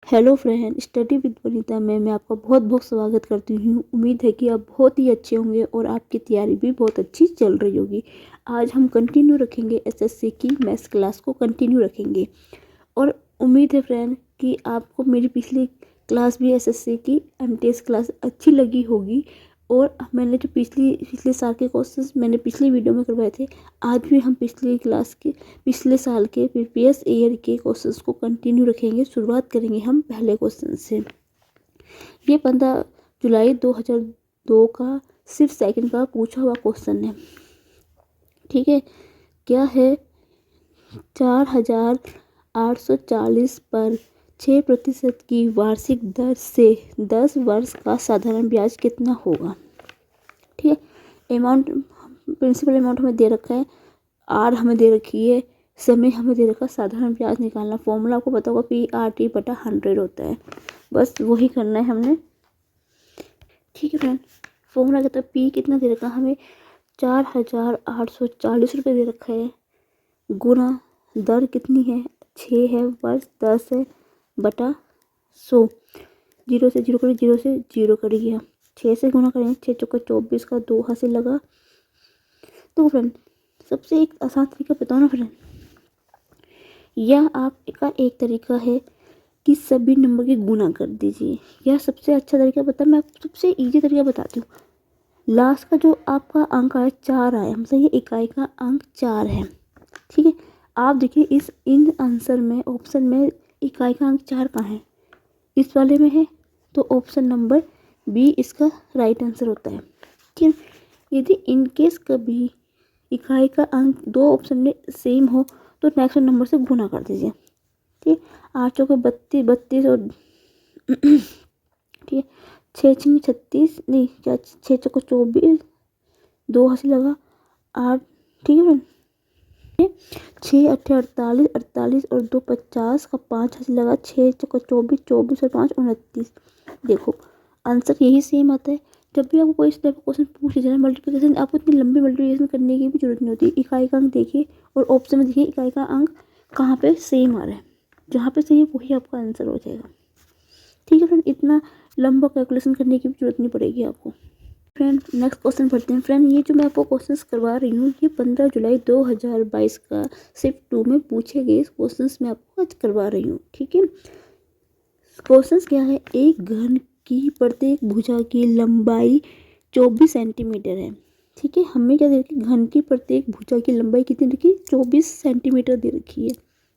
Hello friend, study with Vanita में मैं आपका बहुत बहुत स्वागत करती हूँ। उम्मीद है कि आप बहुत ही अच्छे होंगे और आपकी तैयारी भी बहुत अच्छी चल रही होगी। आज हम कंटिन्यू रखेंगे एसएससी की मैथ्स क्लास को कंटिन्यू रखेंगे और उम्मीद है फ्रेंड कि आपको मेरी पिछली क्लास भी एसएससी की एमटीएस क्लास अच्छी लगी होगी। और मैंने जो पिछले साल के क्वेश्चंस मैंने पिछली वीडियो में करवाए थे, आज भी हम पिछले साल के प्रीवियस ईयर के क्वेश्चंस को कंटिन्यू रखेंगे। शुरुआत करेंगे हम पहले क्वेश्चन से। ये 15 जुलाई 2002 का सिर्फ सेकंड का पूछा हुआ क्वेश्चन है। ठीक है, क्या है 4840 पर 6% की वार्षिक दर से 10 वर्ष का साधारण ब्याज कितना होगा। ठीक है, अमाउंट प्रिंसिपल अमाउंट हमें दे रखा है, आर हमें दे रखी है, समय हमें दे रखा है। साधारण ब्याज निकालना फॉर्मूला आपको पता होगा, PRT/100 होता है। बस वही करना है हमने। ठीक है फ्रेंड, फॉर्मूला कहता है P कितना दे रखा है हमें, 4840 रुपये दे रखा है, गुना दर कितनी है 6 है, वर्ष 10 है, बटा 100। 0 से 0 करिए, 0 से 0 करिए, 6 से गुना करेंगे, 6 चौका 24 का 2 हासिल लगा। तो फ्रेंड सबसे एक आसान तरीका बताओ ना फ्रेंड, यह आपका एक तरीका है कि सभी नंबर की गुना कर दीजिए। यह सबसे अच्छा तरीका बता, मैं आपको सबसे इजी तरीका बताती हूँ। लास्ट का जो आपका अंक आया 4 आया, मतलब ये इकाई का अंक 4 है। ठीक है, आप देखिए इन आंसर में ऑप्शन में इकाई का अंक 4 कहाँ है, इस वाले में है, तो ऑप्शन नंबर बी इसका राइट आंसर होता है। ठीक है, यदि इनकेस कभी इकाई का अंक दो ऑप्शन में सेम हो तो नेक्स्ट नंबर से गुना कर दीजिए। ठीक है, 8 चौके 32 और ठीक है 6 छः 36 नहीं, 6 चौके 24, 2 हासिल लगा 8। ठीक है, 6 8 48, 48 और 2 50 का 5 हासिल लगा, 6 चौका 24, 24 और 5 29। देखो आंसर यही सेम आता है। जब भी आपको कोई इस टाइप का क्वेश्चन पूछ लीजिए ना, मल्टीप्लिकेशन, आपको इतनी लंबी मल्टीप्लिकेशन करने की भी जरूरत नहीं होती। इकाई का अंक देखिए और ऑप्शन में देखिए इकाई का अंक कहाँ पे सेम आ रहा है, जहाँ पे सही वही आपका आंसर हो जाएगा। ठीक है फ्रेंड, इतना लंबा कैलकुलेशन करने की भी जरूरत नहीं पड़ेगी आपको। फ्रेंड नेक्स्ट क्वेश्चन पढ़ते हैं। फ्रेंड ये जो मैं आपको क्वेश्चन करवा रही हूँ, ये 15 जुलाई 2022 का शिफ्ट 2 में पूछे गए क्वेश्चन मैं आपको आज करवा रही हूँ। ठीक है, क्वेश्चन क्या है, एक घन की प्रत्येक भुजा की लंबाई 24 सेंटीमीटर है। ठीक है, हमें क्या दे रखी है, घन की प्रत्येक भुजा की लंबाई कितनी रखी है, 24 सेंटीमीटर दे रखी है।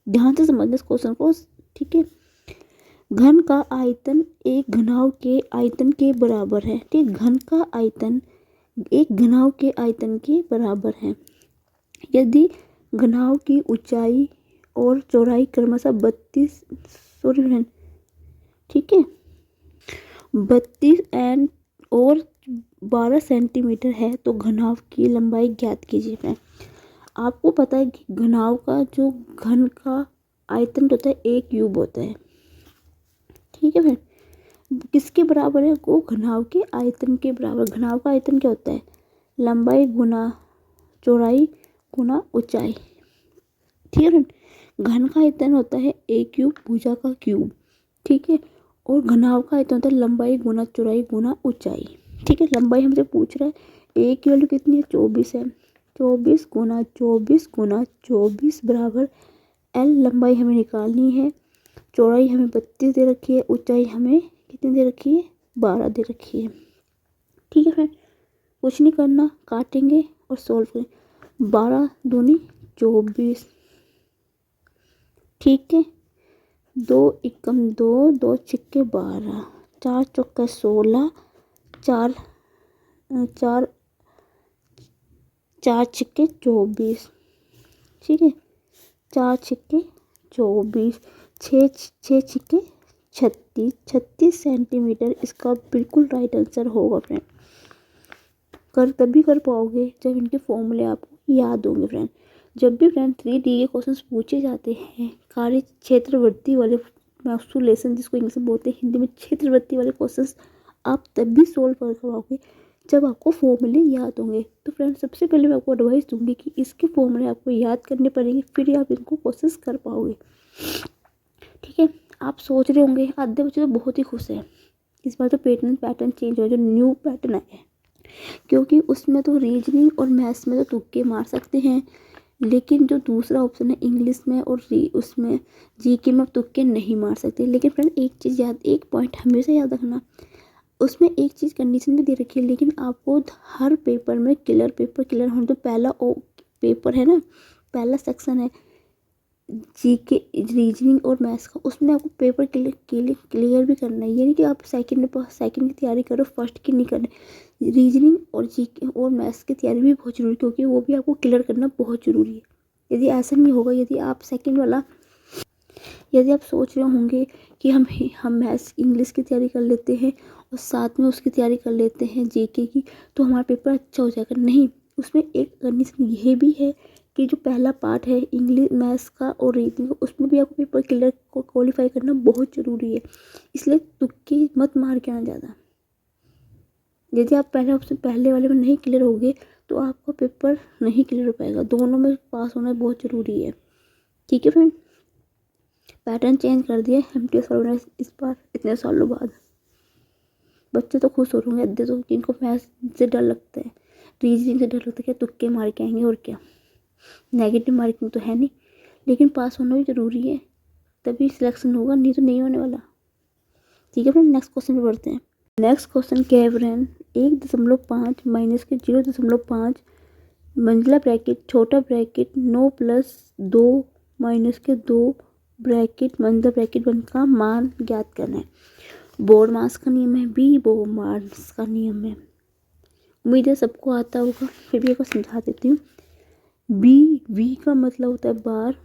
ध्यान से समझना इस क्वेश्चन को। ठीक है, घन का आयतन एक घनाभ के आयतन के बराबर है। ठीक, घन का आयतन एक घनाभ के आयतन के बराबर है यदि घनाभ की ऊंचाई और चौड़ाई क्रमशः 32 ठीक है 32 एंड और 12 सेंटीमीटर है तो घनाभ की लंबाई ज्ञात कीजिए। फ्रेंड आपको पता है कि घनाभ का जो घन का आयतन होता है 1 क्यूब होता है। ठीक है फ्रेंड, किसके बराबर है, वो घनाभ के आयतन के बराबर। घनाभ का आयतन क्या होता है, लंबाई गुना चौड़ाई गुना ऊंचाई। ठीक है फ्रेंड, घन का आयतन होता है 1 क्यूब, भुजा का क्यूब। ठीक है, और घनाभ का आयतन होता है लंबाई गुना चौड़ाई गुना ऊंचाई। ठीक है, लंबाई हमसे पूछ रहा है, ए की वैल्यू कितनी है 24 है, 24 गुना 24 गुना 24 बराबर एल लंबाई हमें निकालनी है। चौड़ाई हमें 32 दे रखी है, ऊंचाई हमें कितनी दे रखी है 12 दे रखी है। ठीक है फ्रेंड, कुछ नहीं करना, काटेंगे और सोल्व करें। 12 दूनी 24, ठीक है, 2 एकम 2, 2 छिक्के 12, 4 चौका 16, 4 छिक्के 24। ठीक है, 4 छिक्के 24, 6 छिक्के 36 सेंटीमीटर इसका बिल्कुल राइट आंसर होगा। फ्रेंड तभी कर पाओगे जब इनके फॉर्मूले आपको याद होंगे। फ्रेंड जब भी फ्रेंड 3D के क्वेश्चंस पूछे जाते हैं, कार्य क्षेत्रवृत्ति वाले मैक्सुलेशन जिसको इंग्लिश में बोलते हैं, हिंदी में क्षेत्रवृत्ति वाले क्वेश्चंस आप तब भी सोल्व कर पाओगे जब आपको फॉर्मूले याद होंगे। तो फ्रेंड सबसे पहले मैं आपको एडवाइस दूंगी कि इसके फॉर्मूले आपको याद करने पड़ेंगे, फिर आप इनको कोशिश कर पाओगे। ठीक है, आप सोच रहे होंगे आधे बच्चे तो बहुत ही खुश हैं इस बार तो पैटर्न चेंज हो, जो न्यू पैटर्न आया है, क्योंकि उसमें तो रीजनिंग और मैथ्स में तो तुक्के मार सकते हैं, लेकिन जो दूसरा ऑप्शन है इंग्लिश में और उसमें जीके में तुक्के नहीं मार सकते। लेकिन फ्रेंड एक पॉइंट हमेशा याद रखना, उसमें एक चीज़ कंडीशन भी दे रखी है, लेकिन आपको हर पेपर में क्लियर होने, तो पहला पेपर है ना, पहला सेक्शन है जीके रीजनिंग और मैथ्स का, उसमें आपको पेपर क्लियर भी करना है। ये नहीं कि आप सेकंड की तैयारी करो, फर्स्ट की नहीं करनी। रीजनिंग और जीके और मैथ्स की तैयारी भी बहुत ज़रूरी है, क्योंकि वो भी आपको क्लियर करना बहुत ज़रूरी है। यदि ऐसा नहीं होगा, यदि आप सोच रहे होंगे कि हम मैथ्स इंग्लिश की तैयारी कर लेते हैं और साथ में उसकी तैयारी कर लेते हैं जीके की, तो हमारा पेपर अच्छा हो जाएगा, नहीं। उसमें एक कंडीशन ये भी है कि जो पहला पार्ट है इंग्लिश मैथ्स का और रीजनिंग का, उसमें भी आपको पेपर क्लियर को क्वालिफाई करना बहुत ज़रूरी है। इसलिए तुक्के मत मार के आना ज़्यादा। यदि आप पहले वाले में नहीं क्लियर होगे तो आपका पेपर नहीं क्लियर हो पाएगा। दोनों में पास होना बहुत ज़रूरी है, ठीक है फ्रेंड। पैटर्न चेंज कर दिए एमटीएस वालों ने इस बार इतने सालों बाद। बच्चे तो खुश हो रहे होंगे अद्धे तो, जिनको मैथ्स से डर लगता है, रीजनिंग से डर लगता है, क्या तुक्के मार के आएंगे और क्या, नेगेटिव मार्किंग तो है नहीं, लेकिन पास होना भी ज़रूरी है, तभी सिलेक्शन होगा, नहीं तो नहीं होने वाला। ठीक है फ्रेंड, नेक्स्ट क्वेश्चन पे बढ़ते हैं। नेक्स्ट क्वेश्चन क्या है फ्रेंड, 1.5 माइनस के 0.5 मंजिला ब्रैकेट छोटा ब्रैकेट 9+2 माइनस के 2 ब्रैकेट मंजिला ब्रैकेट वन का मान ज्ञात करना है। बोर्ड मास का नियम है, बी बोर्ड मास का नियम है। उम्मीद है सबको आता होगा, फिर भी एक बार समझा देती हूँ। बी का मतलब होता है बार,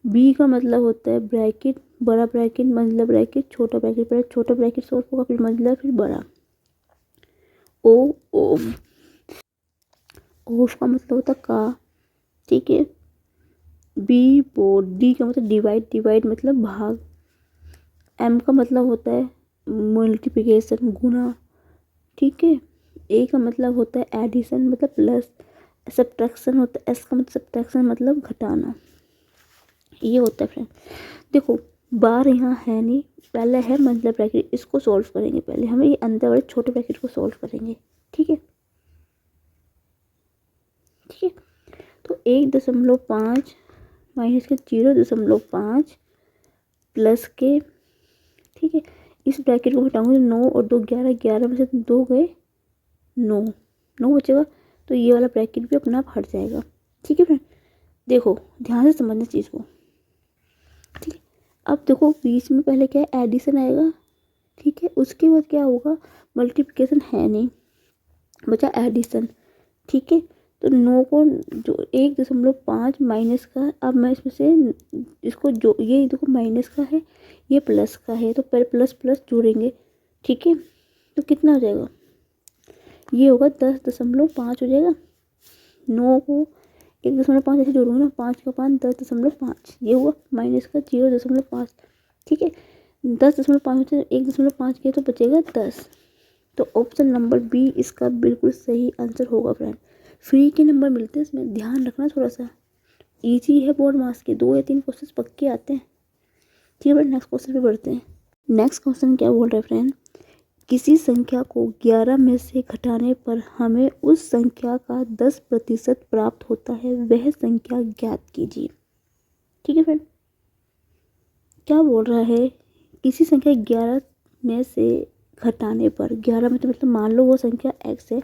बी का मतलब होता है ब्रैकेट, बड़ा ब्रैकेट मंजिला ब्रैकेट छोटा ब्रैकेट, पहले छोटा ब्रैकेट सॉल्व होगा, फिर मंजिला, फिर बड़ा। ओ का मतलब होता है का, ठीक है। बी बोर्ड, डी का मतलब डिवाइड मतलब भाग, एम का मतलब होता है मल्टीप्लिकेशन गुना, ठीक है। ए का मतलब होता है एडिशन मतलब प्लस, सब्ट्रैक्शन होता है, एस का मतलब सब्ट्रैक्शन मतलब घटाना, ये होता है फ्रेंड। देखो बार यहाँ है नहीं, पहले है मंजिला ब्रैकेट, इसको सॉल्व करेंगे, पहले हमें ये अंदर वाले छोटे ब्रैकेट को सॉल्व करेंगे, ठीक है। तो 1.5 माइनस के 0.5 प्लस के, ठीक है, इस ब्रैकेट को हटाऊंगी, 9 और 2 11, 11 में से 2 गए 9 बचेगा, तो ये वाला ब्रैकेट भी अपना आप हट जाएगा, ठीक है फ्रेंड। देखो ध्यान से समझना चीज़ को, ठीक है। अब देखो बीच में पहले क्या है, एडिशन आएगा, ठीक है, उसके बाद क्या होगा, मल्टीप्लिकेशन है नहीं, बचा एडिशन, ठीक है। तो 9 को जो 1.5 माइनस का, अब मैं इसमें से इसको जो ये देखो माइनस का है, ये प्लस का है, तो पहले प्लस प्लस जोड़ेंगे, ठीक है। तो कितना हो जाएगा, ये होगा 10.5 हो जाएगा। 9 को 1.5 ऐसे जोड़ूंगा ना, 5 का 5 10.5, ये हुआ माइनस का 0.5, ठीक है। 10.5 से 1.5 किया तो बचेगा 10। तो ऑप्शन नंबर बी इसका बिल्कुल सही आंसर होगा फ्रेंड। फ्री के नंबर मिलते हैं इसमें, ध्यान रखना थोड़ा सा, इजी है बोर्ड मार्क्स के, 2 या 3 क्वेश्चन पक्के आते हैं, ठीक है। नेक्स्ट क्वेश्चन पे बढ़ते हैं। नेक्स्ट क्वेश्चन क्या बोल रहा है फ्रेंड, किसी संख्या को 11 में से घटाने पर हमें उस संख्या का 10% प्राप्त होता है, वह संख्या ज्ञात कीजिए, ठीक है फ्रेंड। क्या बोल रहा है, किसी संख्या 11 में से घटाने पर, 11 में तो मतलब मान लो वो संख्या x है,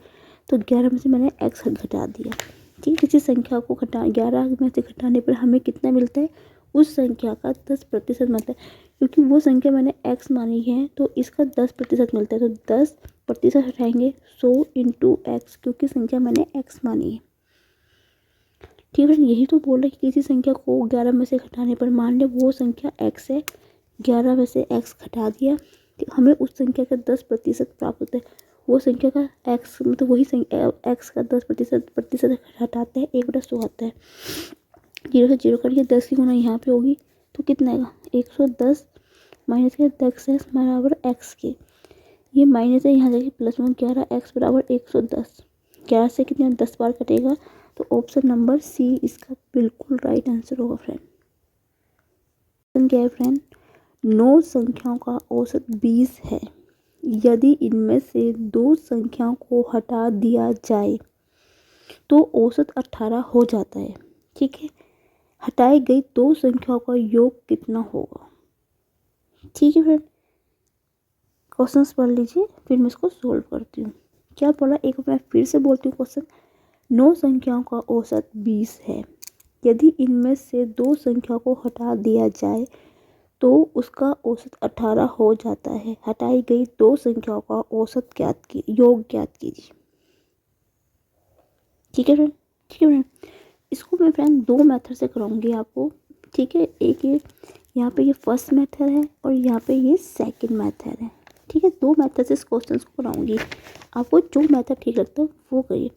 तो 11 में से मैंने x घटा दिया, ठीक। किसी संख्या को 11 में से घटाने पर हमें कितना मिलता है, उस संख्या का 10% मिलता है, क्योंकि वो संख्या मैंने x मानी है तो इसका 10% मिलता है, तो 10% हटाएंगे 100 × x, क्योंकि संख्या मैंने x मानी है, ठीक है। यही तो बोल रहा है कि किसी संख्या को 11 में से घटाने पर, मान लें वो संख्या x है, 11 में से x घटा दिया, हमें उस संख्या का 10% प्राप्त होता है। वो संख्या का x मतलब वही संख्या x का 10% हटाते हैं, 1/100 आता है, 0 से 0 करिए, 10 की गुना यहाँ पे होगी तो कितना आएगा, 110 माइनस के 10x बराबर x के, ये माइनस है यहाँ जाके प्लस में, 11x बराबर 110, 11 से कितने 10 बार कटेगा, तो ऑप्शन नंबर सी इसका बिल्कुल राइट आंसर होगा फ्रेंड। क्या है फ्रेंड, 9 संख्याओं का औसत 20 है। यदि इनमें से 2 संख्याओं को हटा दिया जाए तो औसत 18 हो जाता है। ठीक है, हटाई गई 2 संख्याओं का योग कितना होगा। ठीक है फ्रेंड, क्वेश्चंस पढ़ लीजिए, फिर मैं इसको सोल्व करती हूँ। क्या पढ़ा, एक बार फिर से बोलती हूँ क्वेश्चन। 9 संख्याओं का औसत 20 है। यदि इनमें से 2 संख्या को हटा दिया जाए तो उसका औसत 18 हो जाता है। हटाई गई 2 संख्याओं का औसत योग ज्ञात कीजिए। ठीक है फ्रेंड, ठीक है फ्रेंड, इसको मैं फ्रेंड 2 मेथड से कराऊंगी आपको। ठीक है, एक ये यहाँ पे ये फर्स्ट मेथड है और यहाँ पे ये सेकंड मेथड है। ठीक है, 2 मेथड से इस क्वेश्चन को कराऊंगी। आपको जो मेथड ठीक लगता है वो करिए।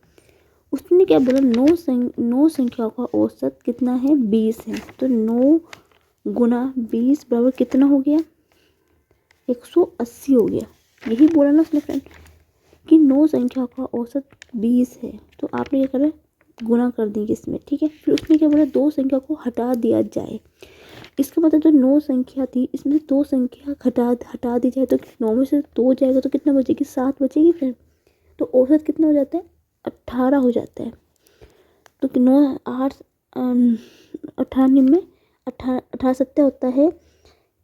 उसने क्या बोला, 9 संख्याओं का औसत कितना है, 20 है। तो 9 गुना 20 बराबर कितना हो गया, 180 हो गया। यही बोला ना उसने फ्रेंड कि 9 संख्या का औसत 20 है। तो आपने क्या करा, गुना कर देंगे इसमें। ठीक है, फिर उसने क्या बोला, 2 संख्या को हटा दिया जाए। इसका मतलब जो 9 संख्या थी इसमें 2 संख्या हटा दी जाए तो 9 में से 2 जाएगा तो कितना बचेगी, 7 बचेगी फ्रेंड। तो औसत कितना हो जाता है, 18 हो जाता है। तो 9 8 18 में 18 सत्या होता है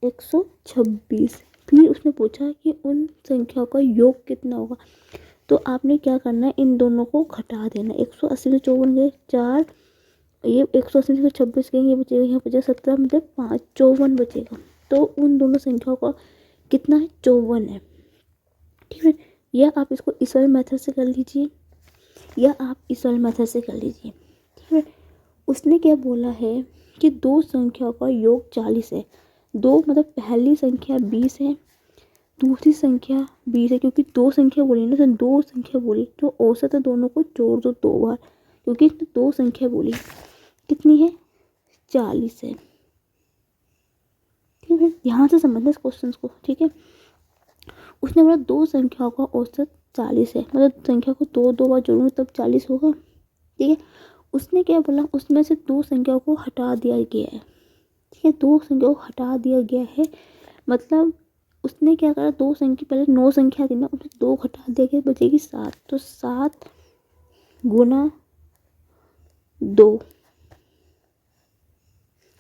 126। फिर उसने पूछा कि उन संख्याओं का योग कितना होगा। तो आपने क्या करना है, इन दोनों को घटा देना। 180 से 54 गए 4, ये 180 से 26 गए, ये बचेगा यहाँ बचेगा 17, मतलब 5, 54 बचेगा। तो उन दोनों संख्याओं का कितना है, 54 है। ठीक है, या आप इसको इस वाले मेथड से कर लीजिए या आप इस वाले मेथड से कर लीजिए। ठीक है, उसने क्या बोला है कि 2 संख्याओं का योग 40 है। 2 मतलब पहली संख्या 20 है, दूसरी संख्या 20 है। क्योंकि 2 संख्या बोली ना, तो 2 संख्या बोली, तो औसत है दोनों को जोड़ दो 2 बार, क्योंकि 2 संख्या बोली। कितनी है, 40 है। ठीक है, यहाँ से समझना इस क्वेश्चन को। ठीक है, उसने बोला 2 संख्याओं का औसत 40 है, मतलब संख्या को 2 बार जोड़ूंगी तब 40 होगा। ठीक है, उसने क्या बोला, उसमें से 2 संख्याओं को हटा दिया गया है। ठीक है, 2 संख्याओं को हटा दिया गया है, मतलब उसने क्या करा, 2 संख्या, पहले 9 संख्या थी ना, उसमें 2 घटा दिया गया, बचेगी 7। तो 7 गुना 2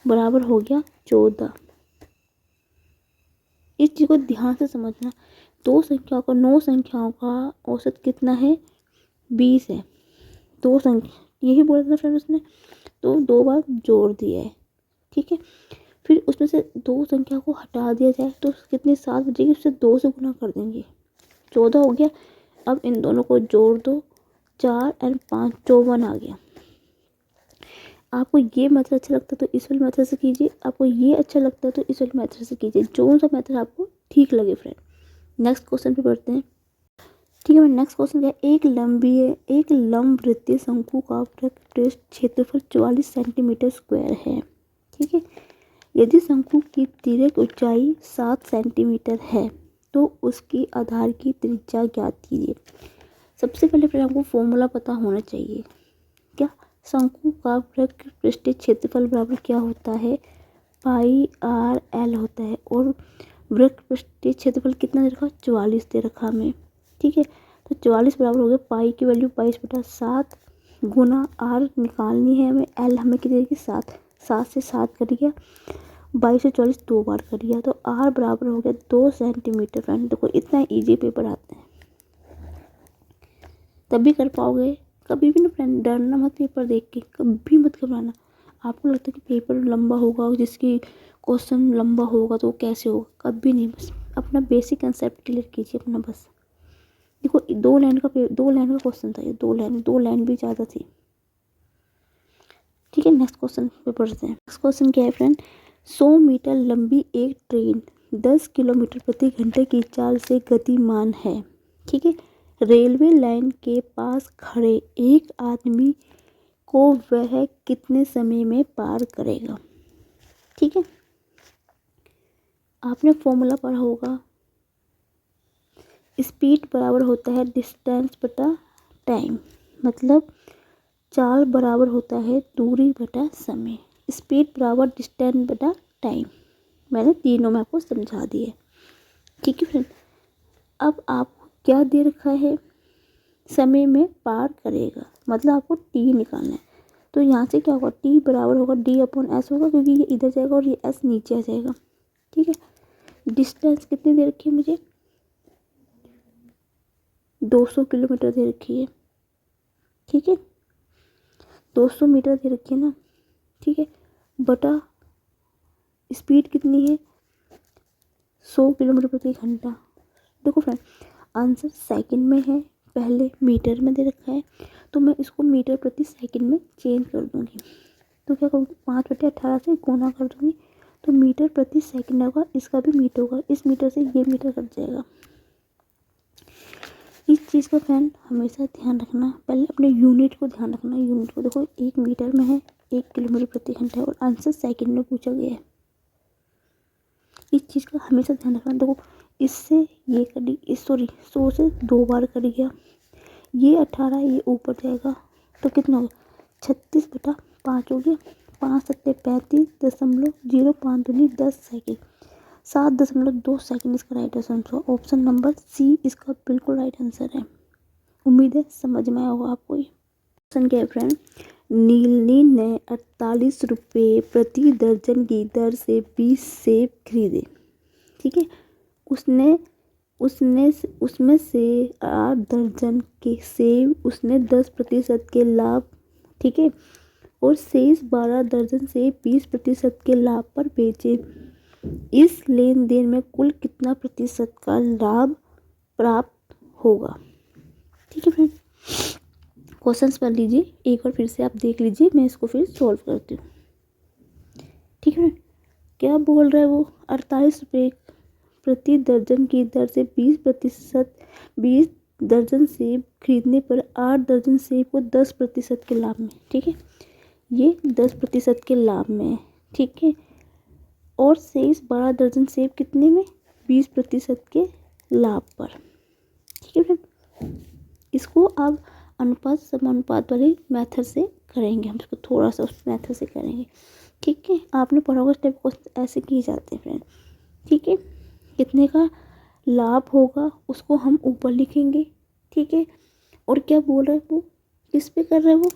बराबर हो गया 14। इस चीज़ को ध्यान से समझना। 2 संख्याओं का 9 संख्याओं का औसत कितना है, 20 है। 2 संख्या यही बोला था फ्रेंड उसने, तो 2 बार जोड़ दिया है। ठीक है, फिर उसमें से 2 संख्या को हटा दिया जाए तो कितनी, 7 बचेगी, उससे 2 से गुना कर देंगे, 14 हो गया। अब इन दोनों को जोड़ दो, 4 और 5 54 आ गया। आपको ये मेथड अच्छा लगता है तो इस वाले मेथड से कीजिए, आपको ये अच्छा लगता है तो इस वाले मेथड से कीजिए, जो सा मेथड आपको ठीक लगे फ्रेंड। नेक्स्ट क्वेश्चन पे बढ़ते हैं। ठीक है, नेक्स्ट क्वेश्चन क्या है, एक लंबवृत्तीय शंकु का पृष्ठ क्षेत्रफल 44 सेंटीमीटर स्क्वायर है। ठीक है, यदि शंकु की तिर्यक ऊंचाई 7 सेंटीमीटर है तो उसकी आधार की त्रिज्या ज्ञात कीजिए। सबसे पहले फिर आपको फॉर्मूला पता होना चाहिए। क्या, शंकु का वक्र पृष्ठीय क्षेत्रफल बराबर क्या होता है, पाई आर एल होता है। और वक्र पृष्ठीय क्षेत्रफल कितना दे रखा, 44 दे रखा हमें। ठीक है, तो 44 बराबर हो गया, पाई की वैल्यू 22/7 गुना आर निकालनी है हमें, एल हमें कितनी देगी, 7। 7 से 7 कट गया, 22 से 44 2 बार कर दिया, तो आर बराबर हो गया 2 सेंटीमीटर। फ्रेंड देखो, इतना इजी पेपर आते हैं, तभी कर पाओगे। कभी भी ना फ्रेंड डरना मत, पेपर देख के कभी मत घबराना। आपको लगता है कि पेपर लंबा होगा, जिसकी क्वेश्चन लंबा होगा तो कैसे होगा, कभी नहीं। बस अपना बेसिक कंसेप्ट क्लियर कीजिए अपना। बस देखो, 2 लाइन का क्वेश्चन था ये, 2 लाइन भी ज़्यादा थी। ठीक है, नेक्स्ट क्वेश्चन पे पढ़ते हैं। नेक्स्ट क्वेश्चन क्या है फ्रेंड, 100 मीटर लंबी एक ट्रेन 10 किलोमीटर प्रति घंटे की चाल से गतिमान है। ठीक है, रेलवे लाइन के पास खड़े एक आदमी को वह कितने समय में पार करेगा। ठीक है, आपने फॉर्मूला पढ़ा होगा, स्पीड बराबर होता है डिस्टेंस बटा टाइम, मतलब चाल बराबर होता है दूरी बटा समय। स्पीड बराबर डिस्टेंस बटा टाइम। मैंने तीनों में आपको समझा दिए। ठीक है फ्रेंड, अब आपको क्या दे रखा है, समय में पार करेगा, मतलब आपको टी निकालना है। तो यहाँ से क्या होगा, टी बराबर होगा D/S होगा, क्योंकि ये इधर जाएगा और ये S नीचे आ जाएगा। ठीक है, डिस्टेंस कितनी दे रखी है मुझे, 200 किलोमीटर दे रखी है। ठीक है, 200 मीटर दे रखी है ना। ठीक है, बटा स्पीड कितनी है, 100 किलोमीटर प्रति घंटा। देखो फ्रेंड, आंसर सेकंड में है, पहले मीटर में दे रखा है, तो मैं इसको मीटर प्रति सेकंड में चेंज कर दूंगी। तो क्या करूँगी, 5/18 से गुना कर दूंगी, तो मीटर प्रति सेकंड होगा, इसका भी मीटर होगा, इस मीटर से ये मीटर कट जाएगा। इस चीज़ का फ्रेंड हमेशा ध्यान रखना, पहले अपने यूनिट को ध्यान रखना। यूनिट को देखो, 1 मीटर में है 1 किलोमीटर प्रति घंटा है, और आंसर सेकंड में पूछा गया है। इस चीज़ का हमेशा ध्यान रखना। देखो, इससे ये कटी, इस 100 से 2 बार कट गया, ये 18, ये ऊपर जाएगा, तो कितना होगा, 36/5 हो गया। 5×7=35.05 10 सेकेंड, 7.2 सेकेंड इसका right answer. Option number C इसका बिल्कुल राइट आंसर है। उम्मीद है समझ में आया होगा आपको। ये क्वेश्चन क्या है फ्रेंड, नीलनी ने 48 रुपये प्रति दर्जन की दर से 20 सेब खरीदे। ठीक है, उसमें से 8 दर्जन के सेब उसने 10% के लाभ, ठीक है, और शेष 12 दर्जन से 20% के लाभ पर बेचे। इस लेन देन में कुल कितना प्रतिशत का लाभ प्राप्त होगा। ठीक है फ्रेंड, क्वेश्चंस पढ़ लीजिए एक बार, फिर से आप देख लीजिए, मैं इसको फिर सॉल्व करती हूँ। ठीक है, क्या बोल रहा है वो, 48 रुपये प्रति दर्जन की दर से 20 दर्जन सेब खरीदने पर 8 दर्जन सेब को 10% के लाभ में। ठीक है, ये 10% के लाभ में है। ठीक है, और शेष 12 दर्जन सेब कितने में, 20% के लाभ पर। ठीक है फ्रेंड, इसको आप अनुपात समानुपात वाले मेथड से करेंगे, हम इसको थोड़ा सा उस मेथड से करेंगे। ठीक है, आपने पढ़ा होगा स्टेप को ऐसे किए जाते हैं फ्रेंड। ठीक है, कितने का लाभ होगा उसको हम ऊपर लिखेंगे। ठीक है, और क्या बोल रहा है वो, किस पे कर रहा है वो,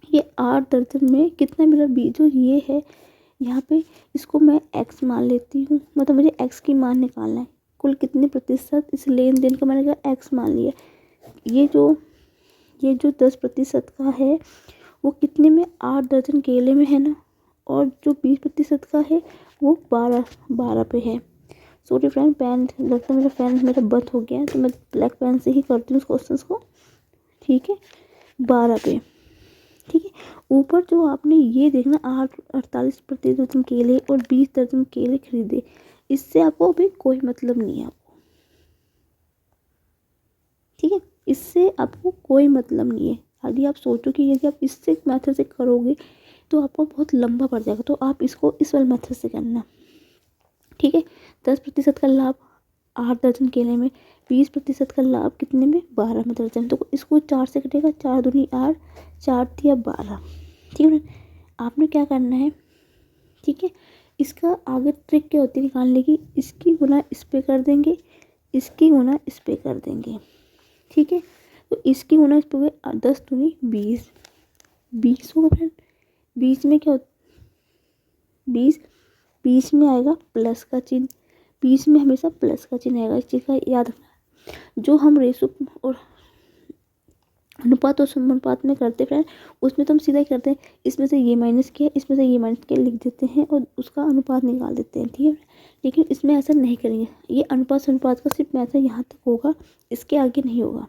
ये 8 दर्जन में कितना मेरा जो ये है यहाँ पे, इसको मैं x मान लेती हूँ, मतलब मुझे x की मान निकालना है। कुल कितने प्रतिशत इस लेन देन का मैंने क्या x मान लिया। ये जो 10% का है वो कितने में, 8 दर्जन केले में है ना, और जो 20% का है वो 12 पे है। सॉरी फ्रेंड, पेन लगता है मेरा पेन मेरा बंद हो गया है, तो मैं ब्लैक पेन से ही करती हूँ उस क्वेश्चन को। ठीक है, 12 पे। ठीक है, ऊपर जो आपने ये देखना, 48 प्रति दर्जन केले और 20 दर्जन केले खरीदे, इससे आपको अभी कोई मतलब नहीं है आपको। ठीक है, इससे आपको कोई मतलब नहीं है। यदि आप सोचो कि यदि आप इससे मेथड से करोगे तो आपको बहुत लंबा पड़ जाएगा, तो आप इसको इस वाले मेथड से करना। ठीक है, 10% का लाभ 8 दर्जन केले में, 20% का लाभ कितने में, 12 में दर्जन। तो इसको 4 से कटेगा, 4 दूनी 8, 4 तिया 12। ठीक है, आपने क्या करना है, ठीक है, इसका आगे ट्रिक क्या होती है निकालने की, इसकी गुना इस पे कर देंगे, इसकी गुना इस पे कर देंगे। ठीक है, तो इसकी गुना इस पे 10 दूनी 20, 20 होगा फ्रेंड। 20 में क्या होता, 20 में आएगा प्लस का चिन्ह, 20 में हमेशा प्लस का चिन्ह आएगा, इस चीज़ का याद रखना। जो हम रेशो और अनुपात और समानुपात में करते फ्रेंड, उसमें तो हम सीधा ही करते हैं, इसमें से ये माइनस किया, इसमें से ये माइनस किया, लिख देते हैं और उसका अनुपात निकाल देते हैं। ठीक है, लेकिन इसमें ऐसा नहीं करेंगे, ये अनुपात समानुपात का सिर्फ मैथड यहाँ तक होगा, इसके आगे नहीं होगा।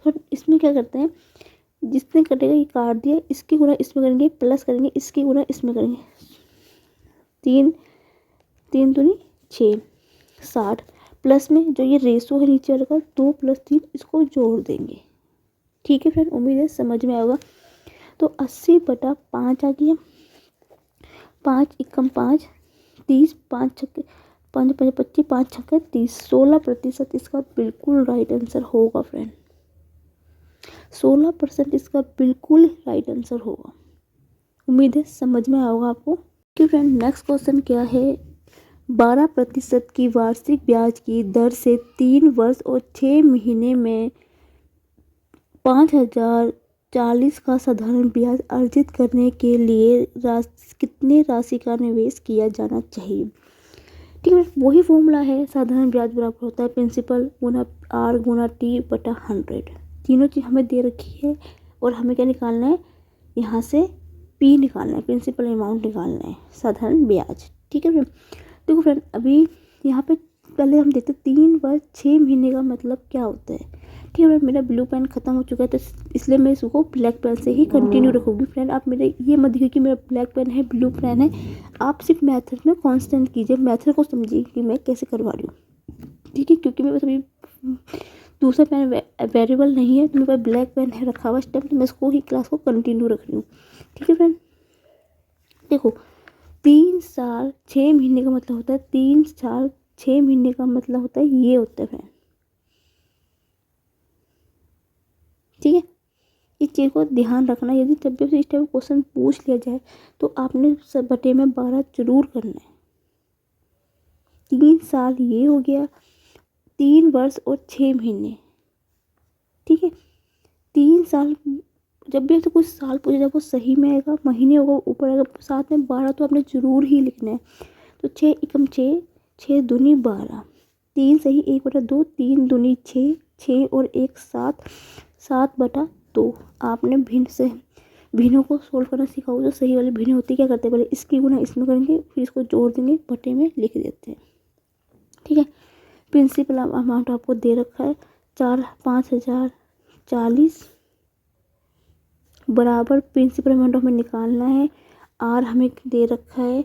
तो इसमें क्या करते हैं, जिसने कटेगा ये काट दिया, इसकी गुना इसमें करेंगे, प्लस करेंगे, इसकी गुना इसमें करेंगे, 3 दूनी 6, 60, प्लस में जो ये रेशो है नीचे वाला 2 + 3, इसको जोड़ देंगे। ठीक है फ्रेंड, उम्मीद है समझ में आएगा। तो 80/5 आ गया, 5 एकम 5, 30, 5 छक्के 5 5 25, 5 छक्के 30, 16% इसका बिल्कुल राइट आंसर होगा फ्रेंड। 16% इसका बिल्कुल राइट आंसर होगा। उम्मीद है समझ में आएगा आपको। कि फ्रेंड नेक्स्ट क्वेश्चन क्या है, 12% की वार्षिक ब्याज की दर से 3 वर्ष और 6 महीने में 5,040 का साधारण ब्याज अर्जित करने के लिए कितने राशि का निवेश किया जाना चाहिए। ठीक है, वही फॉर्मूला है। साधारण ब्याज बराबर होता है प्रिंसिपल गुना आर गुना टी बटा 100। तीनों चीज़ हमें दे रखी है और हमें क्या निकालना है, यहाँ से पी निकालना है, प्रिंसिपल अमाउंट निकालना है, साधारण ब्याज। ठीक है फ्रेंड, देखो फ्रेंड अभी यहाँ पे पहले हम देखते 3 वर्ष 6 महीने का मतलब क्या होता है। ठीक है फ्रेंड, मेरा ब्लू पेन खत्म हो चुका है तो इसलिए मैं इसको ब्लैक पेन से ही कंटिन्यू रखूँगी। फ्रेंड आप मेरे ये मत देखिए कि मेरा ब्लैक पेन है ब्लू पेन है, आप सिर्फ मैथड में कॉन्सेंट्रेट कीजिए, मैथड को समझिए कि मैं कैसे करवा रही हूँ। ठीक है, क्योंकि मेरे पास अभी दूसरा पेन अवेलेबल नहीं है तो मेरे पास ब्लैक पेन है रखा हुआ इस टाइम, तो मैं इसको ही क्लास को कंटिन्यू रख रही हूँ। ठीक है फ्रेंड, देखो 3 साल 6 महीने का मतलब होता है, 3 साल 6 महीने का मतलब होता है ये होता है फ्रेंड। ठीक है, इस चीज़ को ध्यान रखना, यदि जब भी इस टाइप क्वेश्चन पूछ लिया जाए तो आपने सब बटे में 12 जरूर करना है। 3 साल ये हो गया, 3 वर्ष और 6 महीने। ठीक है, 3 साल जब भी तो कुछ साल पूछे जब वो सही में आएगा, महीने होगा ऊपर आएगा, साथ में 12 तो आपने जरूर ही लिखना है। तो 6 एकम 6, 6 दूनी 12, 3 सही 1/2, 3 दूनी 6, 6 और 1 7, 7/2। आपने भिन्न से भिन्नों को सोल्व करना सीखा हो, जो सही वाली भिन्न होती क्या करते हैं, पहले इसकी गुना इसमें करेंगे फिर इसको जोड़ देंगे बटे में लिख देते हैं। ठीक है, प्रिंसिपल अमाउंट आपको दे रखा है 5,040 बराबर प्रिंसिपल अमाउंट हमें निकालना है। आर हमें दे रखा है।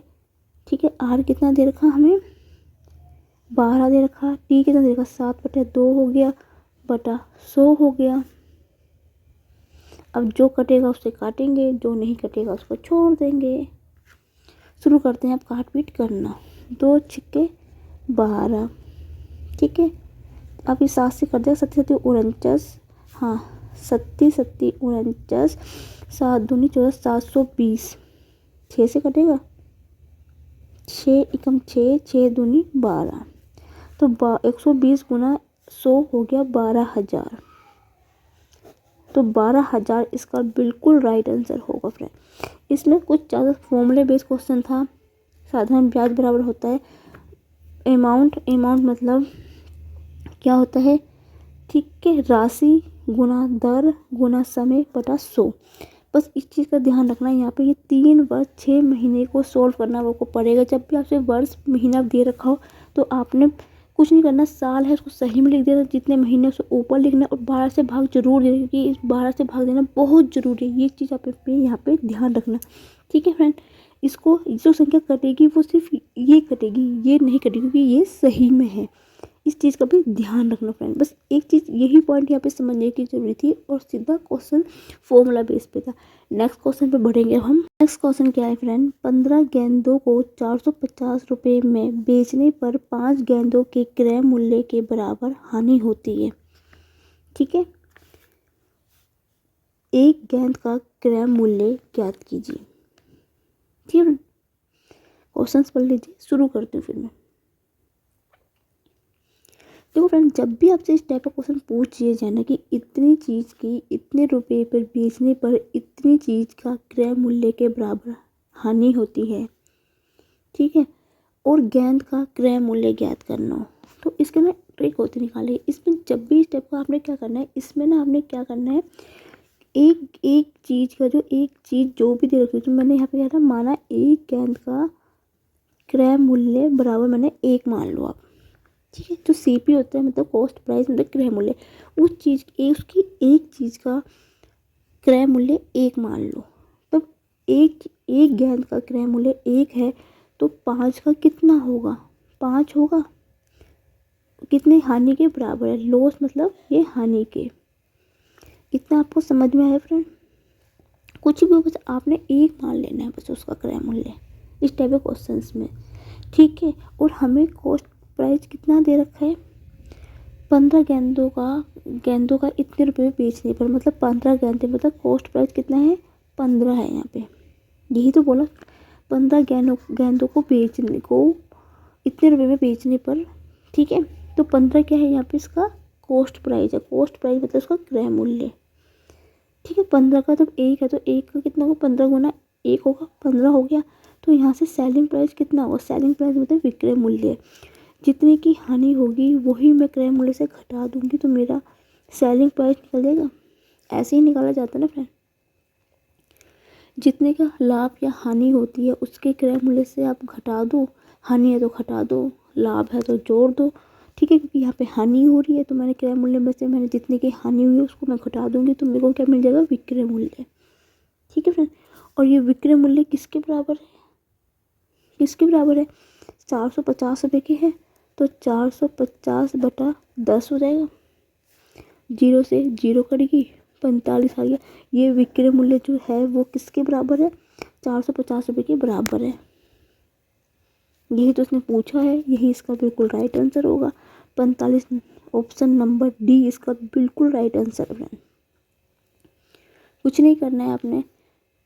ठीक है, आर कितना दे रखा हमें 12 दे रखा, टी कितना दे रखा 7/2 हो गया बटा 100 हो गया। अब जो कटेगा उससे काटेंगे, जो नहीं कटेगा उसको छोड़ देंगे। शुरू करते हैं, अब काट पीट करना। 2 छिक्के 12। ठीक है, अब इस 7 से कर देगा 7 49, हाँ 37 49, 7 दूनी 14, 720। 6 से कटेगा 6 एकम 6, 6 दूनी 12, तो 120 गुना 100 हो गया 12,000। तो 12,000 इसका बिल्कुल राइट आंसर होगा फ्रेंड। इसमें कुछ ज़्यादा फॉर्मूले बेस्ड क्वेश्चन था। साधारण ब्याज बराबर होता है अमाउंट मतलब क्या होता है, ठीक है, राशि गुना दर गुना समय बटा 100। बस इस चीज़ का ध्यान रखना है। यहाँ पे ये 3 वर्ष 6 महीने को सोल्व करना वो को पड़ेगा। जब भी आपसे वर्ष महीना दे रखा हो तो आपने कुछ नहीं करना, साल है उसको सही में लिख देना, जितने महीने उसको ऊपर लिखना और 12 से भाग जरूर देना, क्योंकि इस 12 से भाग देना बहुत ज़रूरी है। ये चीज़ आप यहाँ पे ध्यान रखना। ठीक है फ्रेंड, इसको जो संख्या कटेगी वो सिर्फ ये कटेगी, ये नहीं कटेगी क्योंकि ये सही में है। इस चीज़ का भी ध्यान रखना फ्रेंड। बस एक चीज़ यही पॉइंट यहाँ पे समझने की जरूरी थी और सीधा क्वेश्चन फॉर्मूला बेस पे था। नेक्स्ट क्वेश्चन पे बढ़ेंगे हम। नेक्स्ट क्वेश्चन क्या है फ्रेंड, 15 गेंदों को 450 रुपये में बेचने पर 5 गेंदों के क्रय मूल्य के बराबर हानि होती है। ठीक है, एक गेंद का क्रय मूल्य ज्ञात कीजिए। ठीक है, क्वेश्चन पढ़ लीजिए, शुरू करती हूँ फिर मैं। देखो फ्रेंड, जब भी आपसे इस टाइप का क्वेश्चन पूछ लिया जाए ना कि इतनी चीज़ की इतने रुपए पर बेचने पर इतनी चीज़ का क्रय मूल्य के बराबर हानि होती है, ठीक है, और गेंद का क्रय मूल्य ज्ञात करना हो, तो इसके में ट्रिक होती निकालिए। इसमें जब भी इस टाइप का आपने क्या करना है, इसमें ना आपने क्या करना है, एक चीज़ का जो एक चीज़ जो भी दे रखी है, तो मैंने यहाँ पे क्या था, माना एक गेंद का क्रय मूल्य बराबर मैंने 1 मान लो आप। ठीक है, जो सीपी होता है मतलब कॉस्ट प्राइस मतलब क्रय मूल्य, उस चीज़ उसकी एक चीज़ का क्रय मूल्य 1 मान लो। तब एक गेंद का क्रय मूल्य 1 है तो 5 का कितना होगा, 5 होगा, कितने हानि के बराबर है, लॉस मतलब ये हानि के। इतना आपको समझ में आया फ्रेंड? कुछ भी हो बस आपने 1 मान लेना है बस उसका क्रय मूल्य इस टाइप के क्वेश्चंस में। ठीक है, और हमें कॉस्ट प्राइस कितना दे रखा है, 15 गेंदों का इतने रुपए में बेचने पर, मतलब 15 गेंदे मतलब कॉस्ट प्राइस कितना है, 15 है। यहाँ पे यही तो बोला, 15 गेंदों को बेचने को इतने रुपए में बेचने पर, ठीक है। तो 15 क्या है यहाँ पे इसका कॉस्ट प्राइस है, कॉस्ट प्राइस मतलब उसका क्रय मूल्य, ठीक है। 15 का जब एक है तो एक का कितना होगा, 15 गुना एक होगा, 15 हो गया। तो यहाँ से सेलिंग प्राइस कितना होगा, सेलिंग प्राइस मतलब विक्रय मूल्य, जितने की हानि होगी वही मैं क्रय मूल्य से घटा दूंगी तो मेरा सेलिंग प्राइस निकल जाएगा। ऐसे ही निकाला जाता है ना फ्रेंड, जितने का लाभ या हानि होती है उसके क्रय मूल्य से आप घटा दो, हानि है तो घटा दो, लाभ है तो जोड़ दो, ठीक है। क्योंकि यहाँ पे हानि हो रही है तो मैंने क्रय मूल्य में से मैंने जितने की हानि हुई है उसको मैं घटा दूंगी तो मेरे को क्या मिल जाएगा, विक्रय मूल्य, ठीक है फ्रेंड। और ये विक्रय मूल्य किसके बराबर है, किसके बराबर है, 450 रुपये के है तो 450 बटा 10 हो जाएगा, जीरो से जीरो कटेगी, 45 आ गया। ये विक्रय मूल्य जो है वो किसके बराबर है, 450 रुपये के बराबर है। यही तो उसने पूछा है, यही इसका बिल्कुल राइट आंसर होगा। 45 ऑप्शन नंबर डी इसका बिल्कुल राइट आंसर है। कुछ नहीं करना है आपने,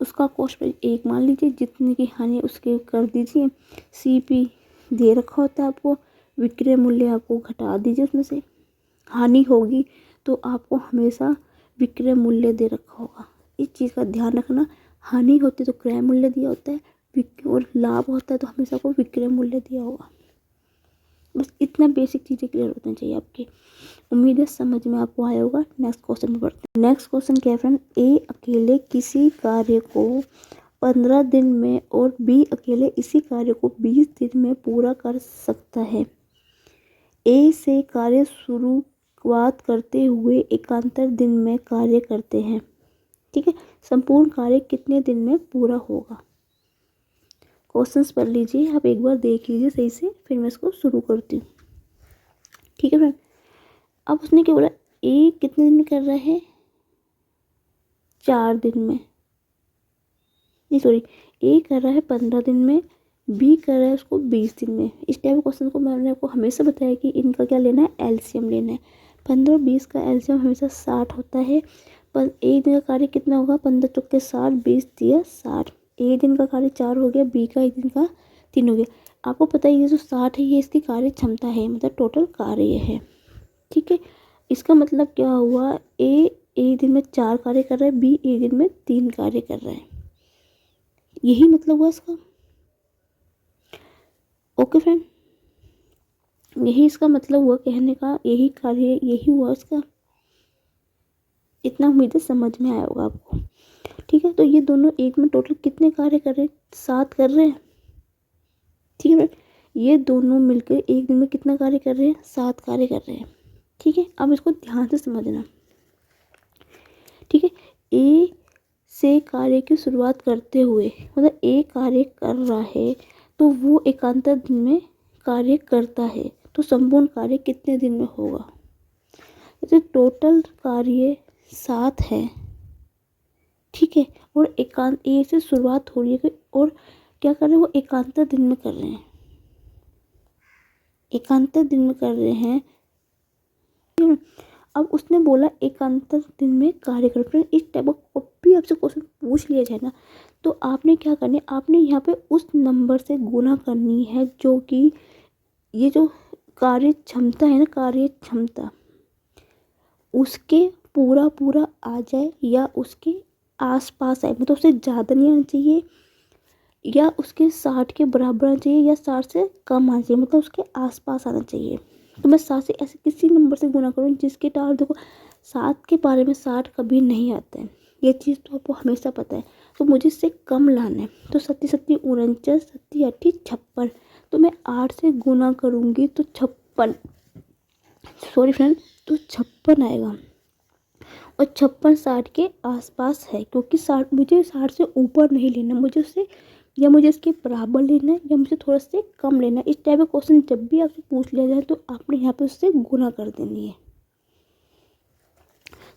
उसका कॉस्ट प्राइस एक मान लीजिए, जितने की हानि उसके कर दीजिए, सीपी दे रखा होता है आपको, विक्रय मूल्य आपको घटा दीजिए उसमें से, हानि होगी तो आपको हमेशा विक्रय मूल्य दे रखा होगा। इस चीज़ का ध्यान रखना, हानि होती तो क्रय मूल्य दिया होता है, और लाभ होता है तो हमेशा को विक्रय मूल्य दिया होगा। बस इतना बेसिक चीज़ें क्लियर होना चाहिए आपकी। उम्मीद है समझ में आपको आया होगा। नेक्स्ट क्वेश्चन में बढ़ते हैं। नेक्स्ट क्वेश्चन क्या है फ्रेंड, ए अकेले किसी कार्य को 15 दिन में और बी अकेले इसी कार्य को 20 दिन में पूरा कर सकता है। ए से कार्य शुरुआत करते हुए एकांतर दिन में कार्य करते हैं, ठीक है। संपूर्ण कार्य कितने दिन में पूरा होगा। क्वेश्चंस पढ़ लीजिए आप, एक बार देख लीजिए सही से, फिर मैं इसको शुरू करती हूँ, ठीक है फ्रेंड। अब उसने क्या बोला, ए कितने दिन में कर रहा है, 4 दिन में, नहीं सॉरी, ए कर रहा है 15 दिन में, बी कर रहा है उसको 20 दिन में। इस टाइप क्वेश्चन को मैंने आपको हमेशा बताया कि इनका क्या लेना है, एलसीएम लेना है। 15 और 20 का एलसीएम हमेशा 60 होता है। पर एक दिन का कार्य कितना होगा, 15 चौके 60, 20 दिया 60, एक दिन का कार्य 4 हो गया, बी का एक दिन का 3 हो गया। आपको पता है ये जो 60 है ये इसकी कार्य क्षमता है, मतलब टोटल कार्य है, ठीक है। इसका मतलब क्या हुआ, ए एक दिन में 4 कार्य कर रहा है, बी एक दिन में 3 कार्य कर रहा है, यही मतलब हुआ इसका। ओके फ्रेंड, यही इसका मतलब हुआ कहने का, यही कार्य यही हुआ इसका। इतना उम्मीद है समझ में आया होगा आपको, ठीक है। तो ये दोनों एक में टोटल कितने कार्य कर रहे हैं, 7 कर रहे हैं, ठीक है फ्रेंड। ये दोनों मिलकर एक दिन में कितना कार्य कर रहे हैं, 7 कार्य कर रहे हैं, ठीक है। अब इसको ध्यान से समझना, ठीक है। ए से कार्य की शुरुआत करते हुए, मतलब ए कार्य कर रहा है तो वो एकांतर दिन में कार्य करता है, तो संपूर्ण कार्य कितने दिन में होगा। जैसे टोटल कार्य 7 है, ठीक है, और एकांत ए से शुरुआत हो रही है और क्या कर रहे हैं, वो एकांतर दिन में कर रहे हैं, एकांतर दिन में कर रहे हैं। अब उसने बोला एकांतर दिन में कार्य कर, फिर इस टाइप का भी आपसे क्वेश्चन पूछ लिया जाए ना तो आपने क्या करना है, आपने यहाँ पे उस नंबर से गुना करनी है जो कि ये जो कार्य क्षमता है ना, कार्य क्षमता उसके पूरा पूरा आ जाए या उसके आसपास आए, मतलब उससे ज़्यादा नहीं आना चाहिए या उसके 60 के बराबर आना चाहिए या 60 से कम आना चाहिए, मतलब उसके आसपास आना चाहिए। तो मैं 7 से ऐसे किसी नंबर से गुना करूँ जिसके टावर देखो 7 के बारे में 60 कभी नहीं आता है, ये चीज़ तो आपको हमेशा पता है। तो मुझे इससे कम लाना है, तो 7 7 49, 7 8 56, तो मैं 8 से गुना करूँगी तो 56, सॉरी फ्रेंड, तो 56 आएगा। और 56 60 के आसपास है, क्योंकि 60 मुझे 60 से ऊपर नहीं लेना, मुझे उससे या मुझे इसके बराबर लेना है या मुझे थोड़ा से कम लेना है। इस टाइप का क्वेश्चन जब भी आपसे पूछ लिया जाए तो आपने यहाँ पे उससे गुना कर देनी है।